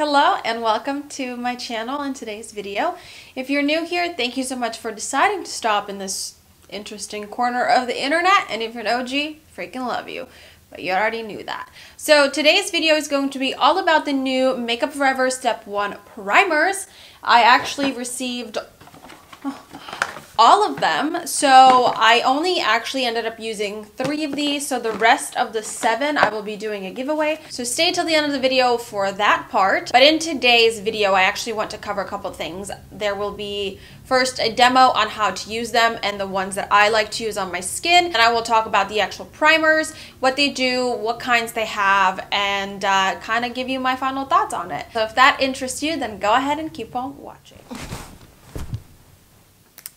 Hello and welcome to my channel in today's video. If you're new here, thank you so much for deciding to stop in this interesting corner of the internet, and if you're an OG, freaking love you. But you already knew that. So today's video is going to be all about the new Makeup Forever Step 1 primers. I actually received all of them, so I only actually ended up using 3 of these, so the rest of the 7 I will be doing a giveaway, so stay till the end of the video for that part. But in today's video I actually want to cover a couple things. There will be first a demo on how to use them and the ones that I like to use on my skin, and I will talk about the actual primers, what they do, what kinds they have, and kind of give you my final thoughts on it. So if that interests you, then go ahead and keep on watching.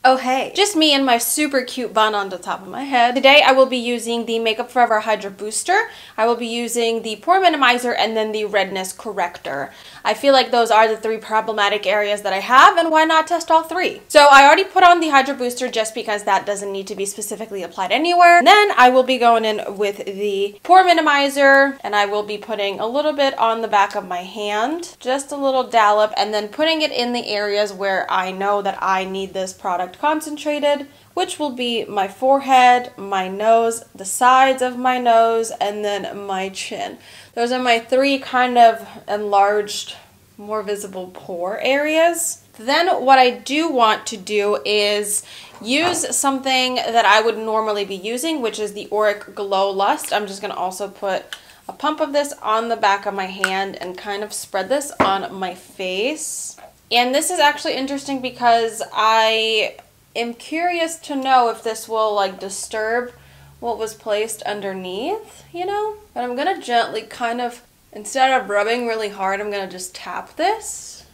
Oh hey, just me and my super cute bun on the top of my head. Today I will be using the Makeup Forever Hydra Booster. I will be using the Pore Minimizer and then the Redness Corrector. I feel like those are the 3 problematic areas that I have, and why not test all 3? So I already put on the Hydra Booster just because that doesn't need to be specifically applied anywhere. And then I will be going in with the Pore Minimizer, and I will be putting a little bit on the back of my hand, just a little dollop, and then putting it in the areas where I know that I need this product concentrated, which will be my forehead, my nose, the sides of my nose, and then my chin. Those are my 3 kind of enlarged, more visible pore areas. Then what I do want to do is use something that I would normally be using, which is the Auric Glow Lust. I'm just going to also put a pump of this on the back of my hand and kind of spread this on my face. And this is actually interesting because I am curious to know if this will like disturb what was placed underneath, you know? But I'm gonna gently kind of, instead of rubbing really hard, I'm gonna just tap this,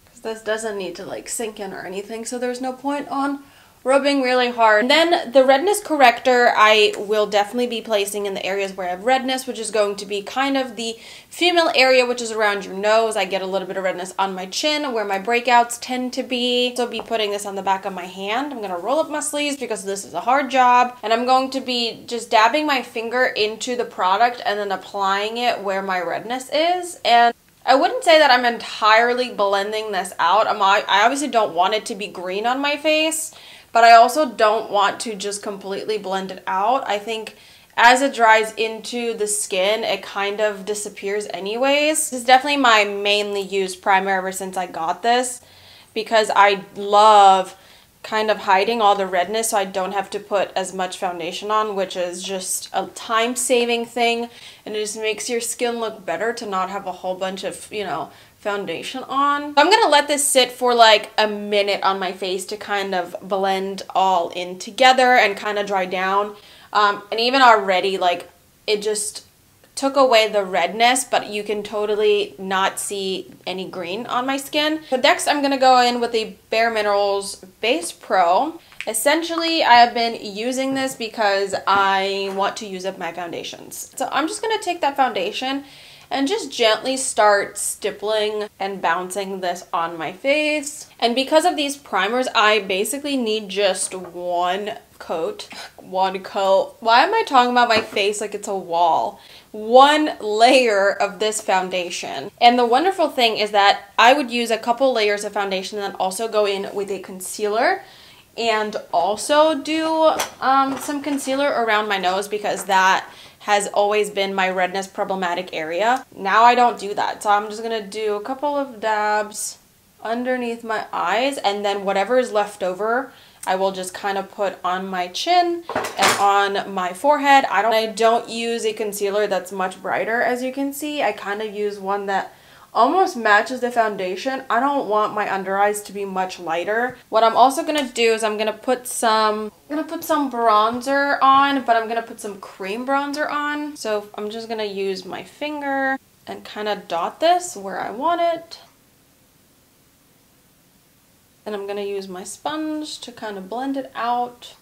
because this doesn't need to like sink in or anything, so there's no point on rubbing really hard. And then the Redness Corrector I will definitely be placing in the areas where I have redness, which is going to be kind of the female area, which is around your nose. I get a little bit of redness on my chin where my breakouts tend to be. So I'll be putting this on the back of my hand. I'm going to roll up my sleeves because this is a hard job. And I'm going to be just dabbing my finger into the product and then applying it where my redness is. And I wouldn't say that I'm entirely blending this out. I obviously don't want it to be green on my face, but I also don't want to just completely blend it out. I think as it dries into the skin, it kind of disappears anyways. This is definitely my mainly used primer ever since I got this, because I love kind of hiding all the redness so I don't have to put as much foundation on, which is just a time-saving thing, and it just makes your skin look better to not have a whole bunch of, you know, foundation on. So I'm gonna let this sit for like a minute on my face to kind of blend all in together and kind of dry down. And even already, like, it just took away the redness, but you can totally not see any green on my skin. So next I'm gonna go in with the Bare Minerals Base Pro. Essentially, I have been using this because I want to use up my foundations. So I'm just gonna take that foundation and just gently start stippling and bouncing this on my face. And because of these primers, I basically need just one coat. Why am I talking about my face like it's a wall? One layer of this foundation. And the wonderful thing is that I would use a couple layers of foundation and then also go in with a concealer and also do some concealer around my nose, because that has always been my redness problematic area. Now I don't do that, so I'm just gonna do a couple of dabs underneath my eyes, and then whatever is left over I will just kind of put on my chin and on my forehead. I don't use a concealer that's much brighter, as you can see. I kind of use one that almost matches the foundation. I don't want my under eyes to be much lighter. What I'm also gonna do is I'm gonna put some bronzer on, but I'm gonna put some cream bronzer on. So I'm just gonna use my finger and kind of dot this where I want it. And I'm gonna use my sponge to kind of blend it out.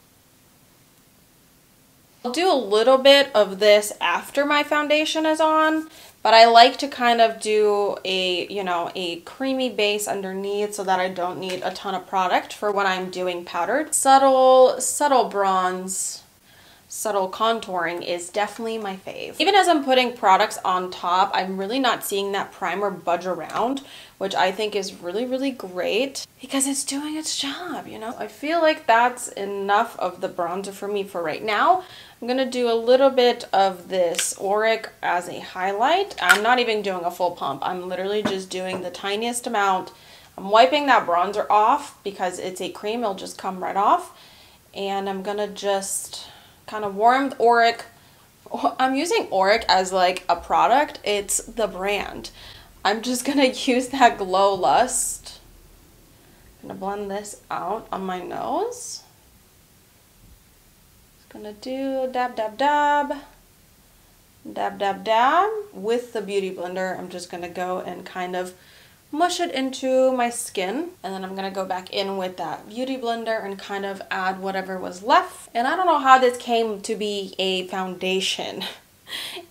I'll do a little bit of this after my foundation is on, but I like to kind of do a, you know, a creamy base underneath so that I don't need a ton of product for when I'm doing powdered. Subtle bronze subtle contouring is definitely my fave. Even as I'm putting products on top, I'm really not seeing that primer budge around, which I think is really, really great because it's doing its job, you know? I feel like that's enough of the bronzer for me for right now. I'm gonna do a little bit of this auric as a highlight. I'm not even doing a full pump. I'm literally just doing the tiniest amount. I'm wiping that bronzer off because it's a cream. It'll just come right off. And I'm gonna just kind of warm auric. I'm using auric as like a product. It's the brand. I'm just gonna use that Glow Lust. I'm gonna blend this out on my nose. Just gonna do dab, dab, dab. Dab, dab, dab. With the Beauty Blender, I'm just gonna go and kind of mush it into my skin, and then I'm gonna go back in with that Beauty Blender and kind of add whatever was left. And I don't know how this came to be a foundation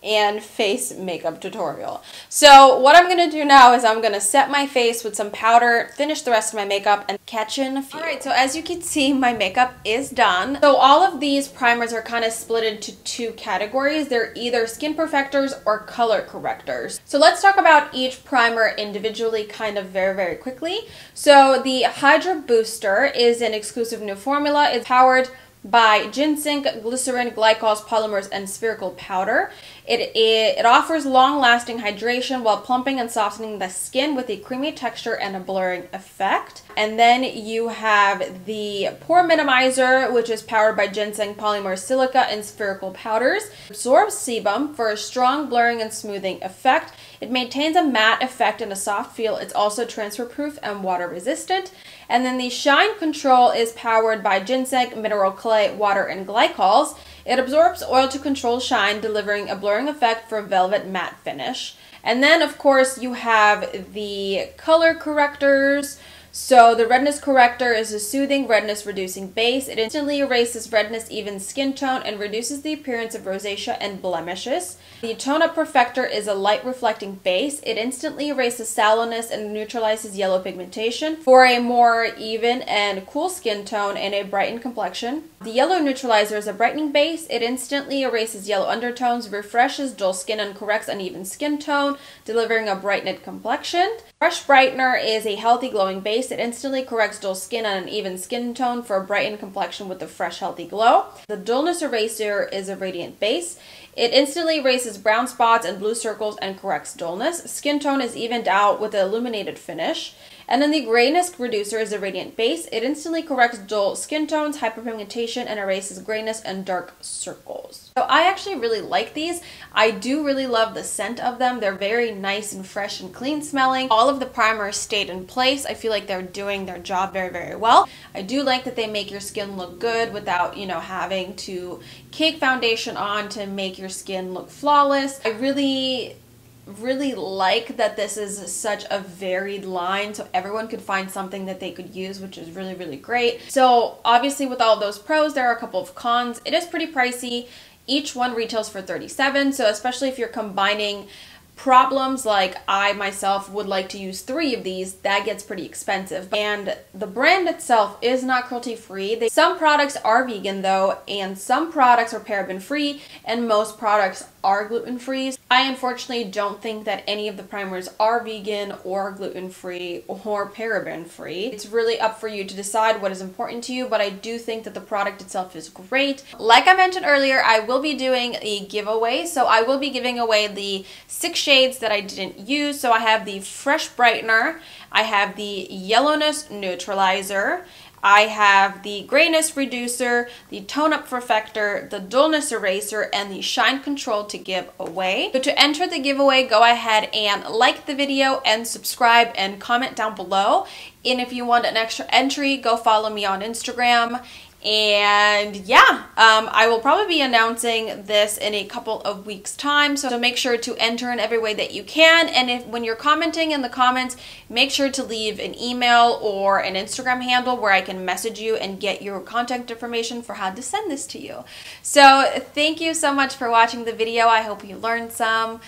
and face makeup tutorial. So what I'm gonna do now is I'm gonna set my face with some powder, finish the rest of my makeup, and catch in a few. Alright, so as you can see, my makeup is done. So all of these primers are kind of split into two categories. They're either skin perfectors or color correctors. So let's talk about each primer individually kind of very, very quickly. So the Hydra Booster is an exclusive new formula. It's powered by ginseng, glycerin, glycols, polymers, and spherical powder. It offers long-lasting hydration while plumping and softening the skin with a creamy texture and a blurring effect. And then you have the Pore Minimizer, which is powered by ginseng, polymers, silica, and spherical powders. It absorbs sebum for a strong blurring and smoothing effect. It maintains a matte effect and a soft feel. It's also transfer-proof and water-resistant. And then the Shine Control is powered by ginseng, mineral clay, water, and glycols. It absorbs oil to control shine, delivering a blurring effect for a velvet matte finish. And then, of course, you have the color correctors. So the redness corrector is a soothing redness reducing base. It instantly erases redness, evens skin tone, and reduces the appearance of rosacea and blemishes. The tone up perfector is a light reflecting base. It instantly erases sallowness and neutralizes yellow pigmentation for a more even and cool skin tone and a brightened complexion. The yellow neutralizer is a brightening base. It instantly erases yellow undertones, refreshes dull skin, and corrects uneven skin tone, delivering a brightened complexion. Fresh Brightener is a healthy glowing base. It instantly corrects dull skin and uneven skin tone for a brightened complexion with a fresh, healthy glow. The Dullness Eraser is a radiant base. It instantly erases brown spots and blue circles and corrects dullness. Skin tone is evened out with an illuminated finish. And then the Grayness Reducer is a radiant base. It instantly corrects dull skin tones, hyperpigmentation, and erases grayness and dark circles. So I actually really like these. I do really love the scent of them. They're very nice and fresh and clean smelling. All of the primers stayed in place. I feel like they're doing their job very, very well. I do like that they make your skin look good without, you know, having to cake foundation on to make your skin look flawless. I really like that this is such a varied line, so everyone could find something that they could use, which is really, really great. So obviously with all of those pros, there are a couple of cons. It is pretty pricey. Each one retails for $37, so especially if you're combining problems like I myself would like to use 3 of these, that gets pretty expensive. And the brand itself is not cruelty free. Some products are vegan though, and some products are paraben free, and most products are gluten free. I unfortunately don't think that any of the primers are vegan or gluten free or paraben free. It's really up for you to decide what is important to you, but I do think that the product itself is great. Like I mentioned earlier, I will be doing a giveaway, so I will be giving away the 6 shades that I didn't use. So I have the Fresh Brightener, I have the Yellowness Neutralizer, I have the Grayness Reducer, the Tone Up Perfector, the Dullness Eraser, and the Shine Control to give away. So to enter the giveaway, go ahead and like the video and subscribe and comment down below. And if you want an extra entry, go follow me on Instagram. And yeah, I will probably be announcing this in a couple of weeks time, so make sure to enter in every way that you can. And when you're commenting in the comments, make sure to leave an email or an Instagram handle where I can message you and get your contact information for how to send this to you. So thank you so much for watching the video. I hope you learned some,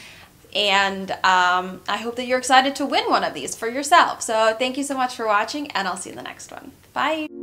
and I hope that you're excited to win one of these for yourself. So thank you so much for watching, and I'll see you in the next one. Bye!